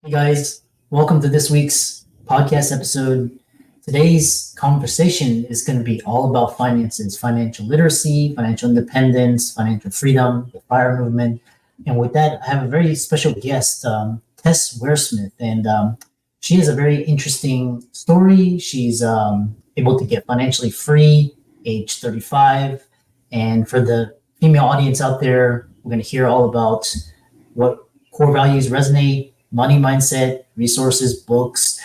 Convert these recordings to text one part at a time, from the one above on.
Hey guys, welcome to this week's podcast episode. Today's conversation is going to be all about finances, financial literacy, financial independence, financial freedom, the FIRE movement. And with that, I have a very special guest, Tess Waresmith. And she has a very interesting story. She's able to get financially free, age 35. And for the female audience out there, we're going to hear all about what core values resonate, money mindset, resources, books,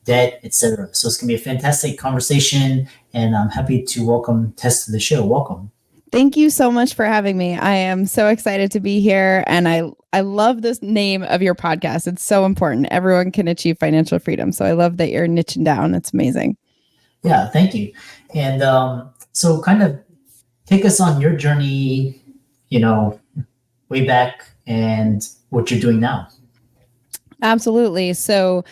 debt, etc. So it's going to be a fantastic conversation, and I'm happy to welcome Tess to the show. Welcome. Thank you so much for having me. I am so excited to be here, and I love this name of your podcast. It's so important. Everyone can achieve financial freedom. So I love that you're niching down. It's amazing. Yeah, thank you. And so kind of take us on your journey, way back and what you're doing now. Absolutely. So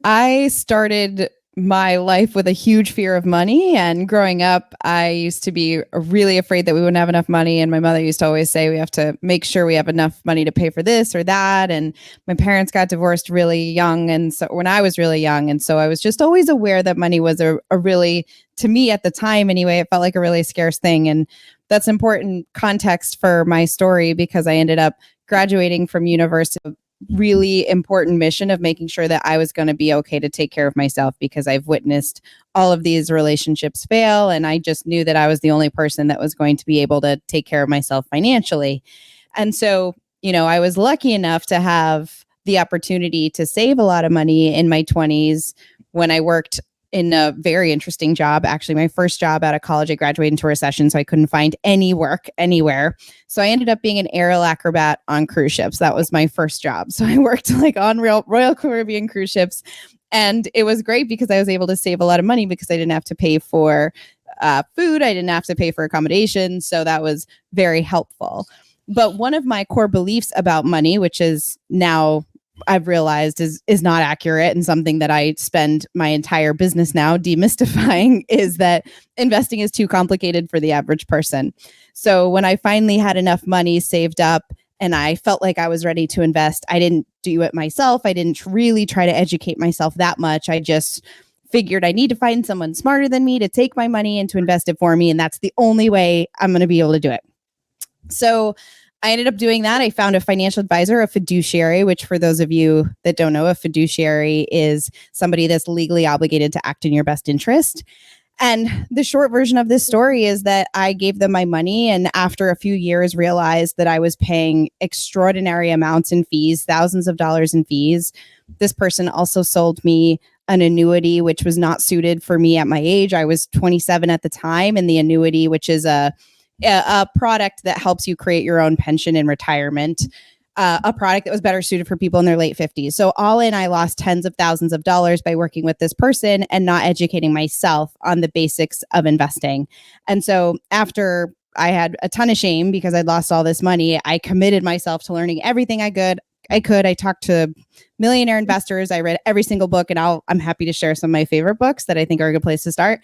I started my life with a huge fear of money. And growing up, I used to be really afraid that we wouldn't have enough money. And my mother used to always say, we have to make sure we have enough money to pay for this or that. And my parents got divorced really young. And so when I was really young, and so I was just always aware that money was a really, to me at the time anyway, it felt like a really scarce thing. And that's important context for my story because I ended up graduating from university, really important mission of making sure that I was going to be okay to take care of myself because I've witnessed all of these relationships fail. And I just knew that I was the only person that was going to be able to take care of myself financially. And so, I was lucky enough to have the opportunity to save a lot of money in my 20s when I worked in a very interesting job. Actually, my first job out of college, I graduated into a recession, so I couldn't find any work anywhere. So I ended up being an aerial acrobat on cruise ships. That was my first job. So I worked on Royal Caribbean cruise ships. And it was great because I was able to save a lot of money because I didn't have to pay for food. I didn't have to pay for accommodation. So that was very helpful. But one of my core beliefs about money, which is now I've realized is not accurate and something that I spend my entire business now demystifying is that investing is too complicated for the average person. So when I finally had enough money saved up and I felt like I was ready to invest, I didn't do it myself. I didn't really try to educate myself that much. I just figured I need to find someone smarter than me to take my money and to invest it for me. And that's the only way I'm going to be able to do it. So I ended up doing that. I found a financial advisor, a fiduciary, which for those of you that don't know, a fiduciary is somebody that's legally obligated to act in your best interest. And the short version of this story is that I gave them my money and after a few years realized that I was paying extraordinary amounts in fees, thousands of dollars in fees. This person also sold me an annuity, which was not suited for me at my age. I was 27 at the time, and the annuity, which is a product that helps you create your own pension in retirement, a product that was better suited for people in their late 50s. So all in, I lost tens of thousands of dollars by working with this person and not educating myself on the basics of investing. And so after I had a ton of shame because I'd lost all this money, I committed myself to learning everything I could. I talked to millionaire investors. I read every single book, and I'm happy to share some of my favorite books that I think are a good place to start.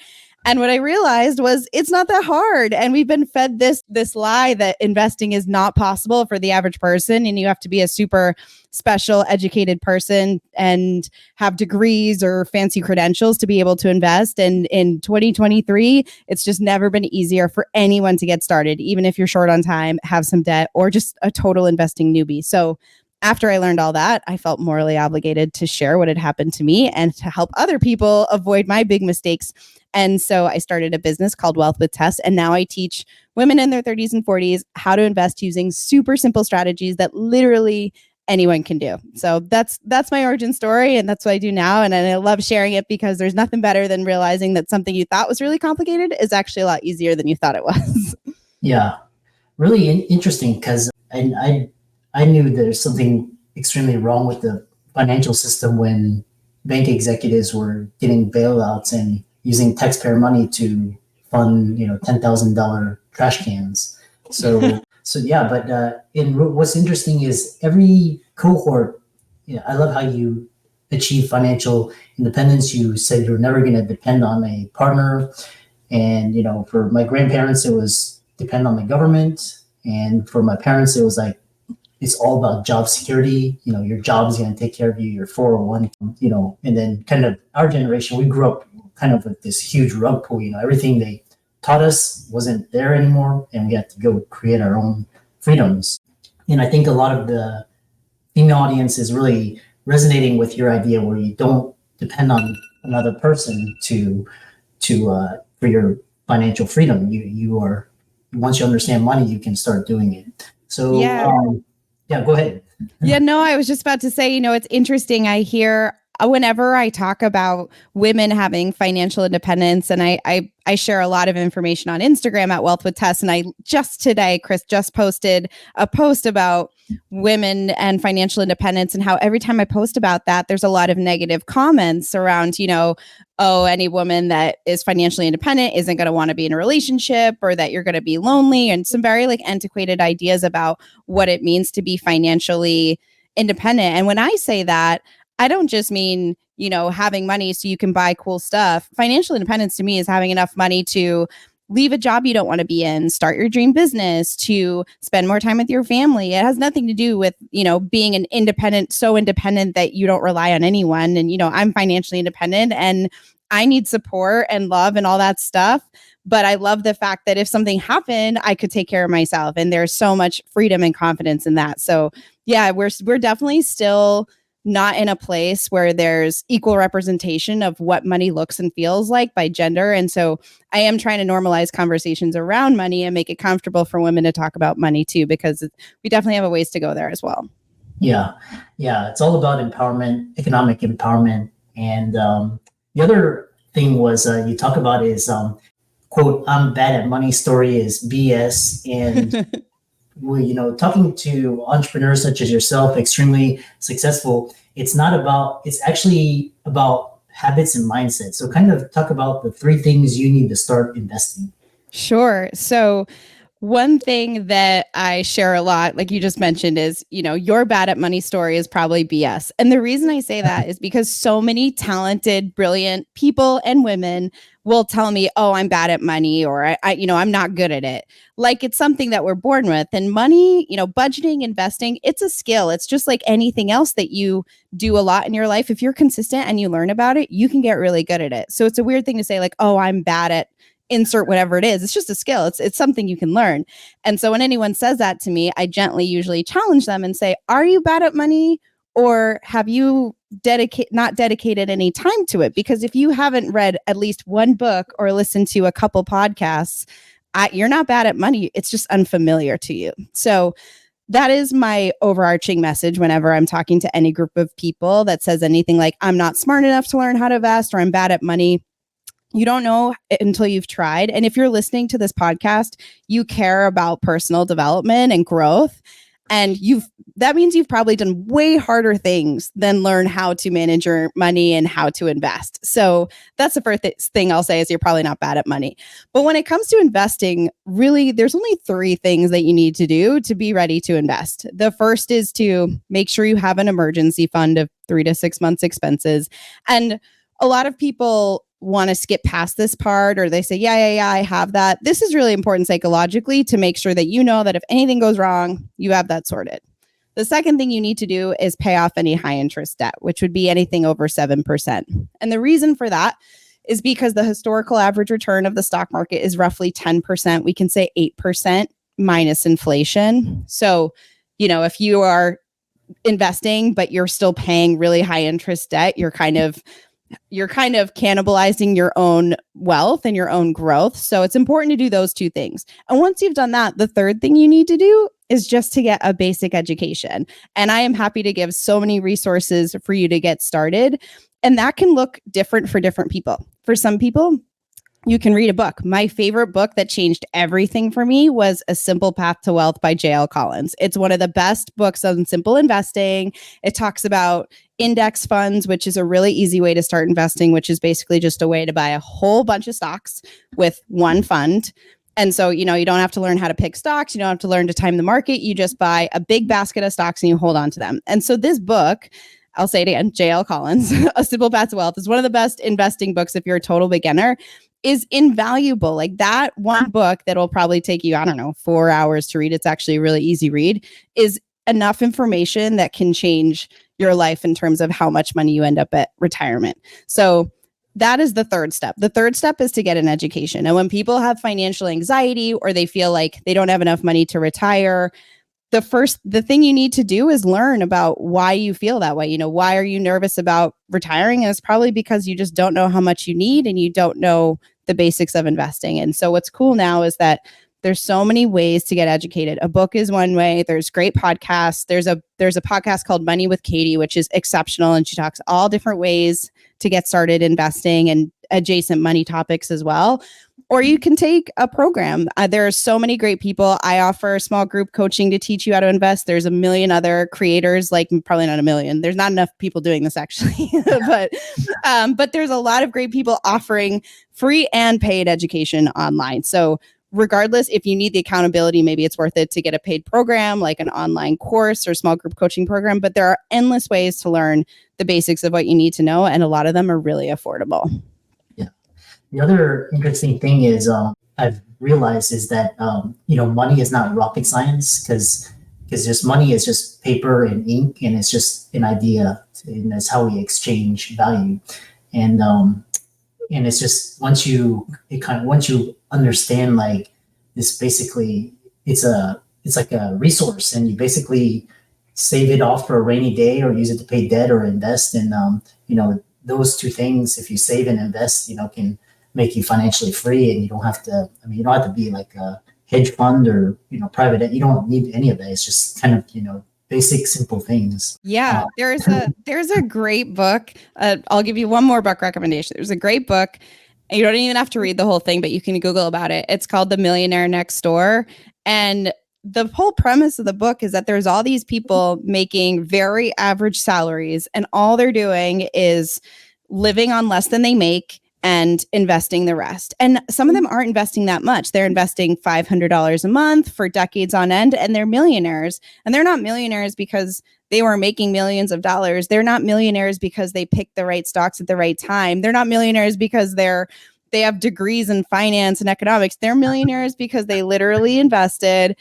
And what I realized was it's not that hard. And we've been fed this lie that investing is not possible for the average person. And you have to be a super special educated person and have degrees or fancy credentials to be able to invest. And in 2023, it's just never been easier for anyone to get started, even if you're short on time, have some debt, or just a total investing newbie. So after I learned all that, I felt morally obligated to share what had happened to me and to help other people avoid my big mistakes. And so I started a business called Wealth with Tess. And now I teach women in their 30s and 40s how to invest using super simple strategies that literally anyone can do. So that's my origin story. And that's what I do now. And I love sharing it because there's nothing better than realizing that something you thought was really complicated is actually a lot easier than you thought it was. Yeah, really interesting because I knew there's something extremely wrong with the financial system when bank executives were getting bailouts and using taxpayer money to fund, $10,000 trash cans. So yeah, but what's interesting is every cohort. I love how you achieve financial independence. You said you're never going to depend on a partner, and for my grandparents, it was depend on the government, and for my parents, it was like it's all about job security. Your job is going to take care of you, your 401, and then kind of our generation, we grew up kind of with this huge rug pull. Everything they taught us wasn't there anymore, and we had to go create our own freedoms. And I think a lot of the female audience is really resonating with your idea where you don't depend on another person for your financial freedom. You are, once you understand money, you can start doing it. So go ahead. Yeah, no, I was just about to say, it's interesting. I hear whenever I talk about women having financial independence, and I share a lot of information on Instagram at Wealth with Tess. And I just today, Chris just posted a post about women and financial independence, and how every time I post about that, there's a lot of negative comments around, oh, any woman that is financially independent isn't going to want to be in a relationship, or that you're going to be lonely, and some very antiquated ideas about what it means to be financially independent. And when I say that, I don't just mean, having money so you can buy cool stuff. Financial independence to me is having enough money to leave a job you don't want to be in, start your dream business, to spend more time with your family. It has nothing to do with, being an independent, so independent that you don't rely on anyone. And, I'm financially independent and I need support and love and all that stuff. But I love the fact that if something happened, I could take care of myself. And there's so much freedom and confidence in that. So yeah, we're definitely still not in a place where there's equal representation of what money looks and feels like by gender. And so I am trying to normalize conversations around money and make it comfortable for women to talk about money too, because we definitely have a ways to go there as well. Yeah. It's all about empowerment, economic empowerment. And the other thing was you talk about is, quote, "I'm bad at money" story is BS. And talking to entrepreneurs such as yourself, extremely successful, it's actually about habits and mindset. So kind of talk about the 3 things you need to start investing. Sure. So one thing that I share a lot, like you just mentioned, is, your bad at money story is probably BS. And the reason I say that is because so many talented, brilliant people and women will tell me, oh, I'm bad at money, or I'm not good at it. Like it's something that we're born with. And money, budgeting, investing, it's a skill. It's just like anything else that you do a lot in your life. If you're consistent and you learn about it, you can get really good at it. So it's a weird thing to say like, oh, I'm bad at insert whatever it is. It's just a skill. It's something you can learn. And so when anyone says that to me, I gently usually challenge them and say, are you bad at money, or have you not dedicated any time to it? Because if you haven't read at least one book or listened to a couple podcasts, you're not bad at money. It's just unfamiliar to you. So that is my overarching message whenever I'm talking to any group of people that says anything like, I'm not smart enough to learn how to invest, or I'm bad at money. You don't know until you've tried. And if you're listening to this podcast, you care about personal development and growth. And that means you've probably done way harder things than learn how to manage your money and how to invest. So that's the first thing I'll say, is you're probably not bad at money. But when it comes to investing, really, there's only 3 things that you need to do to be ready to invest. The first is to make sure you have an emergency fund of 3 to 6 months expenses. And a lot of people want to skip past this part, or they say, yeah, I have that. This is really important psychologically to make sure that that if anything goes wrong, you have that sorted. The second thing you need to do is pay off any high interest debt, which would be anything over 7%. And the reason for that is because the historical average return of the stock market is roughly 10%. We can say 8% minus inflation. So, if you are investing, but you're still paying really high interest debt, you're kind of cannibalizing your own wealth and your own growth. So it's important to do those 2 things. And once you've done that, the third thing you need to do is just to get a basic education. And I am happy to give so many resources for you to get started. And that can look different for different people. For some people, you can read a book. My favorite book that changed everything for me was A Simple Path to Wealth by J.L. Collins. It's one of the best books on simple investing. It talks about index funds, which is a really easy way to start investing, which is basically just a way to buy a whole bunch of stocks with one fund. And so, you don't have to learn how to pick stocks. You don't have to learn to time the market. You just buy a big basket of stocks and you hold on to them. And so this book, I'll say it again, J.L. Collins, A Simple Path to Wealth, is one of the best investing books if you're a total beginner. Is invaluable. Like that one book that'll probably take you, 4 hours to read. It's actually a really easy read. Is enough information that can change your life in terms of how much money you end up at retirement. So that is the third step. The third step is to get an education. And when people have financial anxiety or they feel like they don't have enough money to retire, the thing you need to do is learn about why you feel that way. Why are you nervous about retiring? And it's probably because you just don't know how much you need and you don't know the basics of investing. And so what's cool now is that there's so many ways to get educated. A book is one way. There's great podcasts. There's a podcast called Money with Katie, which is exceptional. And she talks all different ways to get started investing and adjacent money topics as well. Or you can take a program. There are so many great people. I offer small group coaching to teach you how to invest. There's a million other creators, like probably not a million. There's not enough people doing this actually, but there's a lot of great people offering free and paid education online. So regardless, if you need the accountability, maybe it's worth it to get a paid program like an online course or small group coaching program. But there are endless ways to learn the basics of what you need to know. And a lot of them are really affordable. The other interesting thing is I've realized is that money is not rocket science because just money is just paper and ink and it's just an idea and that's how we exchange value and it's just once you understand like this basically it's like a resource and you basically save it off for a rainy day or use it to pay debt or invest and those two things if you save and invest can make you financially free and you don't have to be like a hedge fund or private. You don't need any of that. It's just kind of basic simple things. Yeah, there's a great book. I'll give you one more book recommendation. There's a great book. You don't even have to read the whole thing, but you can Google about it. It's called The Millionaire Next Door. And the whole premise of the book is that there's all these people making very average salaries and all they're doing is living on less than they make and investing the rest. And some of them aren't investing that much. They're investing $500 a month for decades on end, and they're millionaires. And they're not millionaires because they were making millions of dollars. They're not millionaires because they picked the right stocks at the right time. They're not millionaires because they have degrees in finance and economics. They're millionaires because they literally invested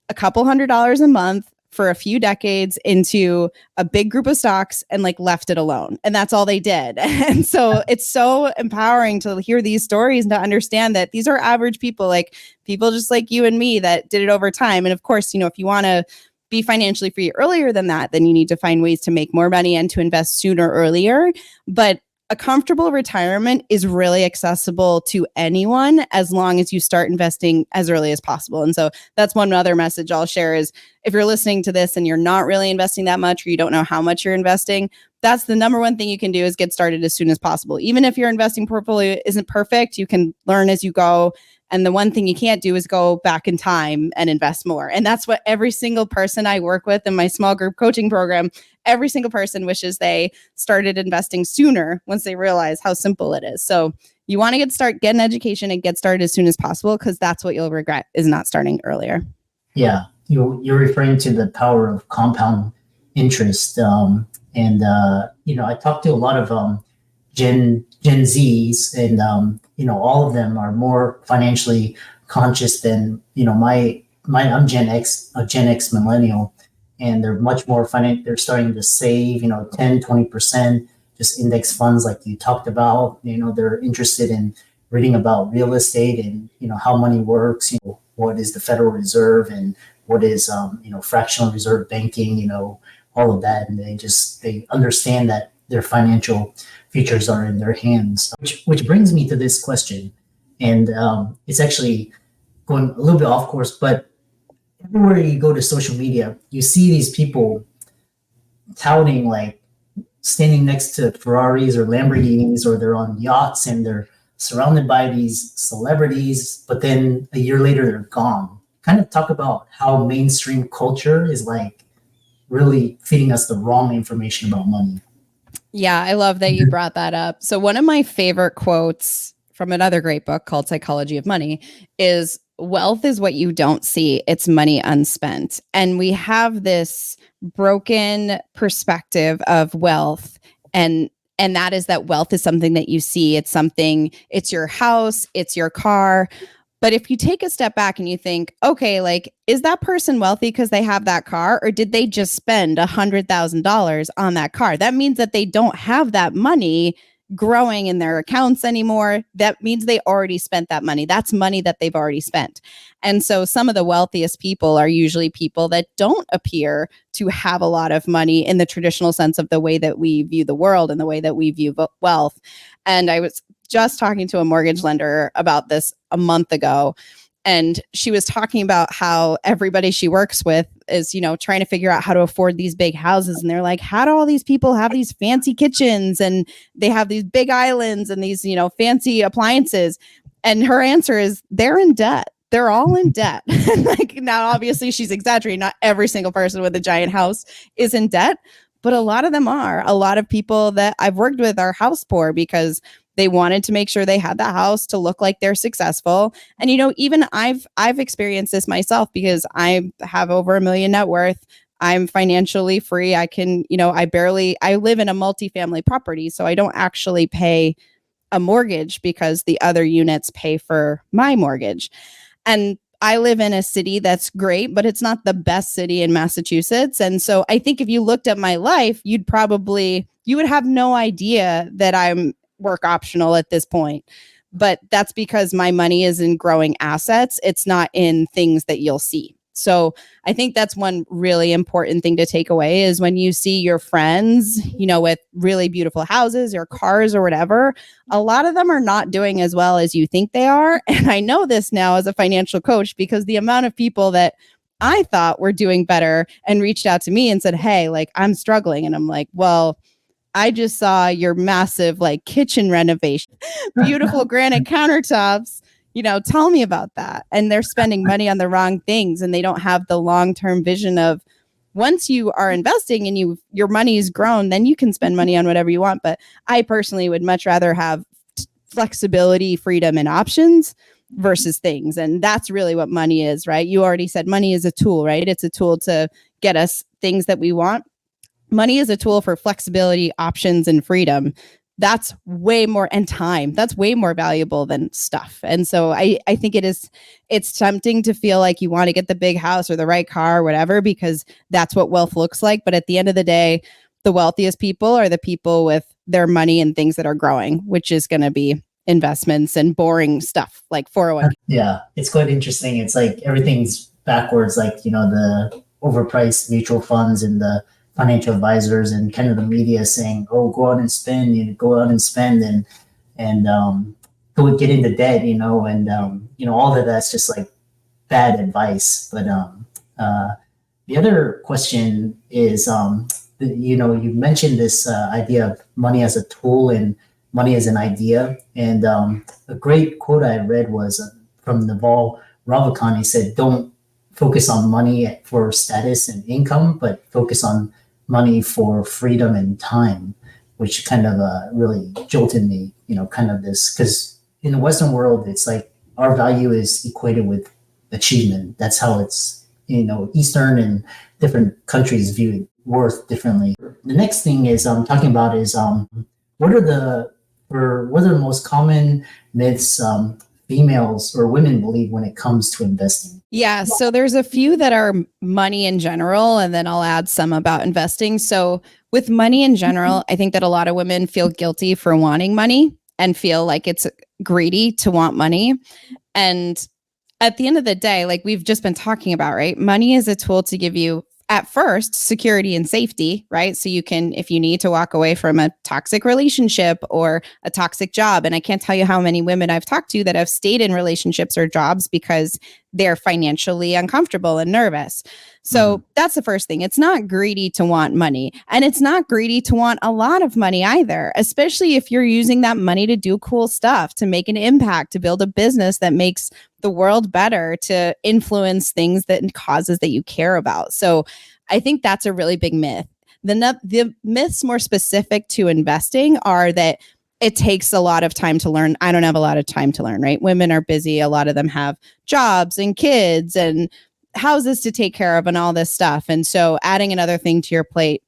a couple $100s a month for a few decades into a big group of stocks and left it alone. And that's all they did. And so it's so empowering to hear these stories and to understand that these are average people, like people just like you and me that did it over time. And of course, if you want to be financially free earlier than that, then you need to find ways to make more money and to invest sooner earlier. But a comfortable retirement is really accessible to anyone as long as you start investing as early as possible. And so that's one other message I'll share is if you're listening to this and you're not really investing that much or you don't know how much you're investing, that's the number one thing you can do is get started as soon as possible. Even if your investing portfolio isn't perfect, you can learn as you go. And the one thing you can't do is go back in time and invest more. And that's what every single person I work with in my small group coaching program, every single person wishes they started investing sooner once they realize how simple it is. So you want to get an education and get started as soon as possible because that's what you'll regret is not starting earlier. Yeah, you're referring to the power of compound interest. I talked to a lot of Gen Zs and all of them are more financially conscious than I'm Gen X, a Gen X millennial, and they're much more they're starting to save 10-20% just index funds like you talked about. They're interested in reading about real estate and how money works, what is the Federal Reserve and what is fractional reserve banking, all of that, and they understand that their financial futures are in their hands. Which brings me to this question, and it's actually going a little bit off course, but everywhere you go to social media, you see these people touting standing next to Ferraris or Lamborghinis, or they're on yachts and they're surrounded by these celebrities, but then a year later they're gone. Kind of talk about how mainstream culture is really feeding us the wrong information about money. Yeah, I love that you brought that up. So one of my favorite quotes from another great book called Psychology of Money is wealth is what you don't see, it's money unspent. And we have this broken perspective of wealth and that is that wealth is something that you see. It's your house, it's your car. But if you take a step back and you think, okay, like, is that person wealthy because they have that car, or did they just spend $100,000 on that car? That means that they don't have that money growing in their accounts anymore. That means they already spent that money. That's money that they've already spent. And so some of the wealthiest people are usually people that don't appear to have a lot of money in the traditional sense of the way that we view the world and the way that we view wealth. And I was just talking to a mortgage lender about this a month ago. And she was talking about how everybody she works with is, trying to figure out how to afford these big houses. And they're like, how do all these people have these fancy kitchens and they have these big islands and these, fancy appliances? And her answer is they're in debt. They're all in debt. Like, now, obviously, she's exaggerating. Not every single person with a giant house is in debt, but a lot of them are. A lot of people that I've worked with are house poor because they wanted to make sure they had the house to look like they're successful. And, even I've experienced this myself because I have over $1 million net worth. I'm financially free. I can, I live in a multifamily property, so I don't actually pay a mortgage because the other units pay for my mortgage. And I live in a city that's great, but it's not the best city in Massachusetts. And so I think if you looked at my life, you would have no idea that I'm work optional at this point. But that's because my money is in growing assets. It's not in things that you'll see. So I think that's one really important thing to take away is when you see your friends, with really beautiful houses or cars or whatever, a lot of them are not doing as well as you think they are. And I know this now as a financial coach because the amount of people that I thought were doing better and reached out to me and said, hey, like, I'm struggling. And I'm like, well, I just saw your massive kitchen renovation, beautiful granite countertops, tell me about that. And they're spending money on the wrong things and they don't have the long-term vision of once you are investing and your money is grown, then you can spend money on whatever you want. But I personally would much rather have flexibility, freedom, and options versus things. And that's really what money is, right? You already said money is a tool, right? It's a tool to get us things that we want. Money is a tool for flexibility, options, and freedom. That's way more, and time. That's way more valuable than stuff. And so I think it's tempting to feel like you want to get the big house or the right car or whatever, because that's what wealth looks like. But at the end of the day, the wealthiest people are the people with their money and things that are growing, which is going to be investments and boring stuff like 401k. Yeah, it's quite interesting. It's like everything's backwards, like, the overpriced mutual funds and the financial advisors and kind of the media saying, "Oh, go out and spend, go out and spend, and go get into debt," and all of that's just like bad advice. But the other question is, you mentioned this idea of money as a tool and money as an idea, and a great quote I read was from Naval Ravikant. He said, "Don't focus on money for status and income, but focus on money for freedom and time," which kind of really jolted me, kind of this, because in the Western world, it's like our value is equated with achievement. That's how it's, Eastern and different countries view worth differently. The next thing is talking about is what are the most common myths females or women believe when it comes to investing? Yeah, so there's a few that are money in general, and then I'll add some about investing. So with money in general, I think that a lot of women feel guilty for wanting money and feel like it's greedy to want money. And at the end of the day, like we've just been talking about, right? Money is a tool to give you, at first, security and safety, right? So you can, if you need to walk away from a toxic relationship or a toxic job. And I can't tell you how many women I've talked to that have stayed in relationships or jobs because they're financially uncomfortable and nervous. So that's the first thing. It's not greedy to want money. And it's not greedy to want a lot of money either, especially if you're using that money to do cool stuff, to make an impact, to build a business that makes the world better, to influence things that causes that you care about. So I think that's a really big myth. The myths more specific to investing are that it takes a lot of time to learn. I don't have a lot of time to learn, right? Women are busy. A lot of them have jobs and kids and houses to take care of and all this stuff. And so adding another thing to your plate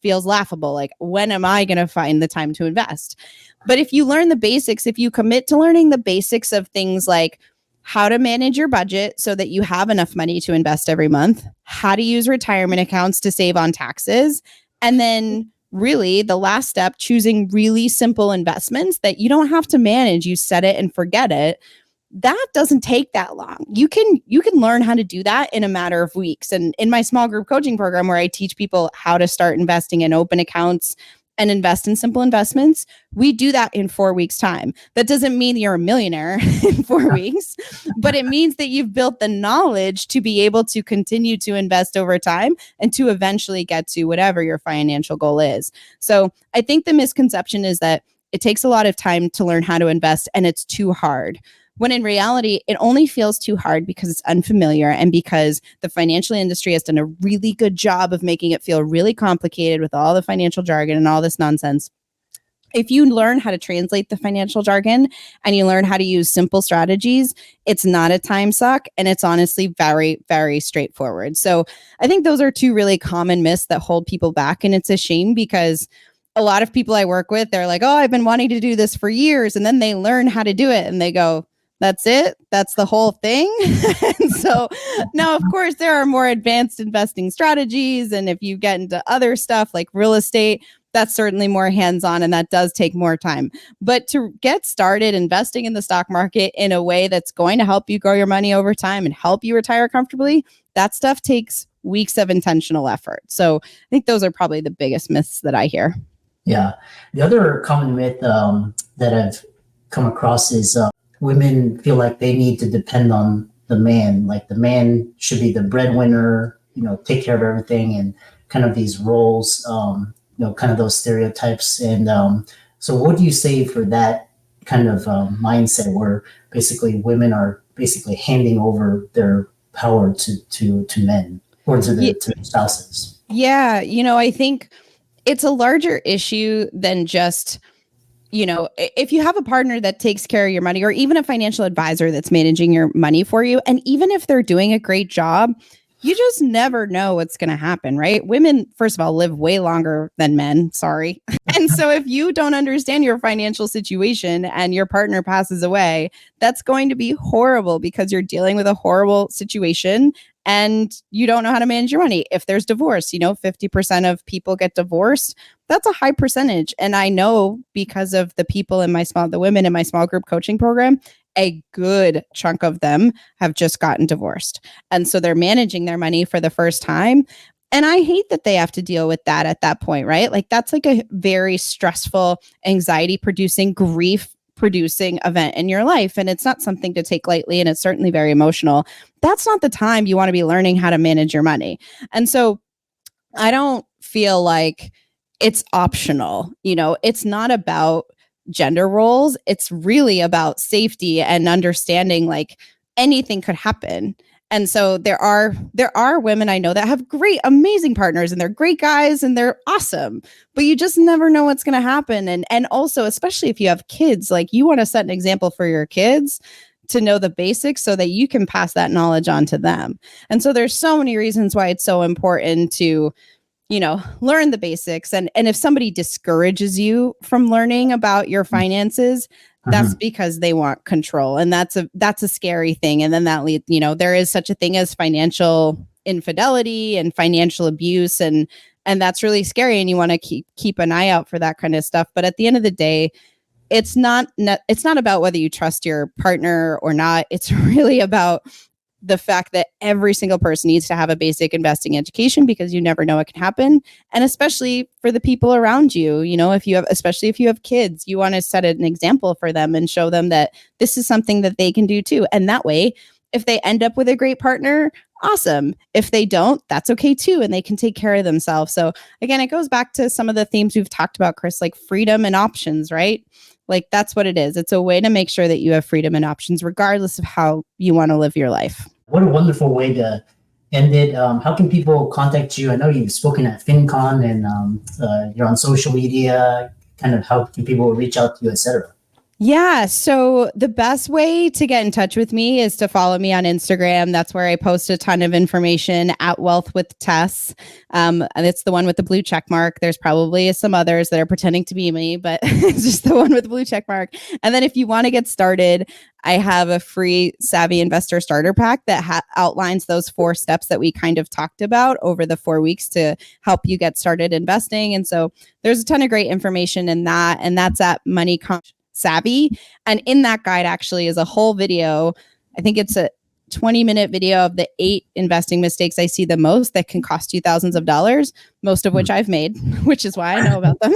feels laughable. Like, when am I going to find the time to invest? But if you learn the basics, if you commit to learning the basics of things like how to manage your budget so that you have enough money to invest every month, how to use retirement accounts to save on taxes, and then really the last step, choosing really simple investments that you don't have to manage. You set it and forget it. That doesn't take that long. You can learn how to do that in a matter of weeks. And in my small group coaching program, where I teach people how to start investing and open accounts and invest in simple investments, we do that in 4 weeks' time. That doesn't mean you're a millionaire in 4 weeks, but it means that you've built the knowledge to be able to continue to invest over time and to eventually get to whatever your financial goal is. So I think the misconception is that it takes a lot of time to learn how to invest and it's too hard. When in reality, it only feels too hard because it's unfamiliar and because the financial industry has done a really good job of making it feel really complicated with all the financial jargon and all this nonsense. If you learn how to translate the financial jargon and you learn how to use simple strategies, it's not a time suck and it's honestly very, very straightforward. So I think those are two really common myths that hold people back. And it's a shame because a lot of people I work with, they're like, oh, I've been wanting to do this for years. And then they learn how to do it and they go, that's it. That's the whole thing. And so now, of course, there are more advanced investing strategies. And if you get into other stuff like real estate, that's certainly more hands-on and that does take more time. But to get started investing in the stock market in a way that's going to help you grow your money over time and help you retire comfortably, that stuff takes weeks of intentional effort. So I think those are probably the biggest myths that I hear. Yeah. The other common myth that I've come across is women feel like they need to depend on the man. Like the man should be the breadwinner, take care of everything, and kind of these roles, kind of those stereotypes. And so what do you say for that kind of mindset where basically women are basically handing over their power to men or to their spouses? Yeah. I think it's a larger issue than just, if you have a partner that takes care of your money or even a financial advisor that's managing your money for you, and even if they're doing a great job, you just never know what's going to happen, right? Women, first of all, live way longer than men. Sorry. And so if you don't understand your financial situation and your partner passes away, that's going to be horrible because you're dealing with a horrible situation and you don't know how to manage your money. If there's divorce, 50% of people get divorced. That's a high percentage. And I know because of the women in my small group coaching program, a good chunk of them have just gotten divorced. And so they're managing their money for the first time. And I hate that they have to deal with that at that point, right? Like that's like a very stressful, anxiety producing, grief producing event in your life. And it's not something to take lightly. And it's certainly very emotional. That's not the time you want to be learning how to manage your money. And so I don't feel like it's optional. It's not about gender roles. It's really about safety and understanding like anything could happen. And so there are women I know that have great, amazing partners and they're great guys and they're awesome, but you just never know what's going to happen. And also, especially if you have kids, like you want to set an example for your kids to know the basics so that you can pass that knowledge on to them. And so there's so many reasons why it's so important to learn the basics. And if somebody discourages you from learning about your finances, that's because they want control. And that's a scary thing. And then that leads, there is such a thing as financial infidelity and financial abuse. And that's really scary. And you want to keep an eye out for that kind of stuff. But at the end of the day, it's not about whether you trust your partner or not. It's really about the fact that every single person needs to have a basic investing education because you never know what can happen. And especially for the people around you, especially if you have kids, you want to set an example for them and show them that this is something that they can do too. And that way, if they end up with a great partner, awesome. If they don't, that's okay too. And they can take care of themselves. So again, it goes back to some of the themes we've talked about, Chris, like freedom and options, right? Like that's what it is. It's a way to make sure that you have freedom and options, regardless of how you want to live your life. What a wonderful way to end it. How can people contact you? I know you've spoken at FinCon and you're on social media. Kind of how can people reach out to you, etc.? Yeah. So the best way to get in touch with me is to follow me on Instagram. That's where I post a ton of information at Wealth with Tess. And it's the one with the blue check mark. There's probably some others that are pretending to be me, but it's just the one with the blue check mark. And then if you want to get started, I have a free Savvy Investor Starter Pack that outlines those 4 steps that we kind of talked about over the 4 weeks to help you get started investing. And so there's a ton of great information in that. And that's at Savvy. And in that guide actually is a whole video. I think it's a 20-minute video of the 8 investing mistakes I see the most that can cost you thousands of dollars, most of which I've made, which is why I know about them.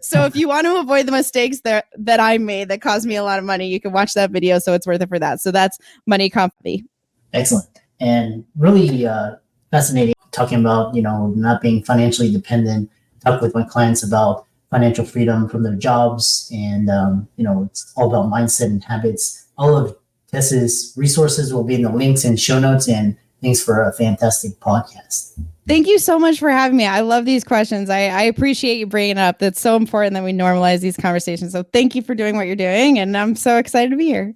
So if you want to avoid the mistakes that I made that cost me a lot of money, you can watch that video. So it's worth it for that. So that's Money Comfy. Excellent. And really fascinating talking about, not being financially dependent. Talk with my clients about financial freedom from their jobs. And, it's all about mindset and habits. All of Tess's resources will be in the links and show notes. And thanks for a fantastic podcast. Thank you so much for having me. I love these questions. I appreciate you bringing it up. That's so important that we normalize these conversations. So thank you for doing what you're doing. And I'm so excited to be here.